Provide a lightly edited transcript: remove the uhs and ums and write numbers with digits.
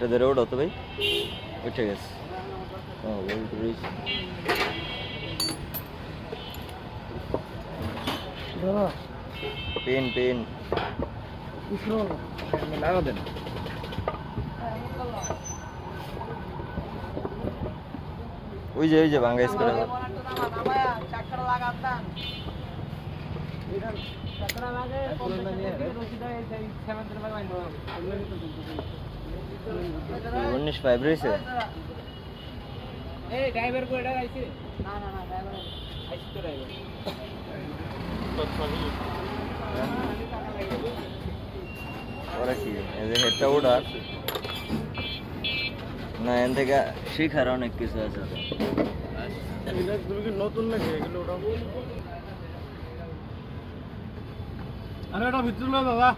এটা ধরে ওঠো তো ভাই, উঠে গেছে। ও ওয়েল ব্রিজ পেন পেন লাগা দেন। ওই যে ভাঙ্গাইস করে উনিশ ফাইভ রয়েছে। এই ড্রাইভার কো এটা আইছে? না না না ড্রাইভার আইছে তো ড্রাইভার। ওরা কি এই যে হেডটা ওঠার না, এন থেকে শিখার অনেক কিছু আছে তো। তুমি কি নতুন নাকি এগুলো ওটা? আরে এটা ভিতরে দাদা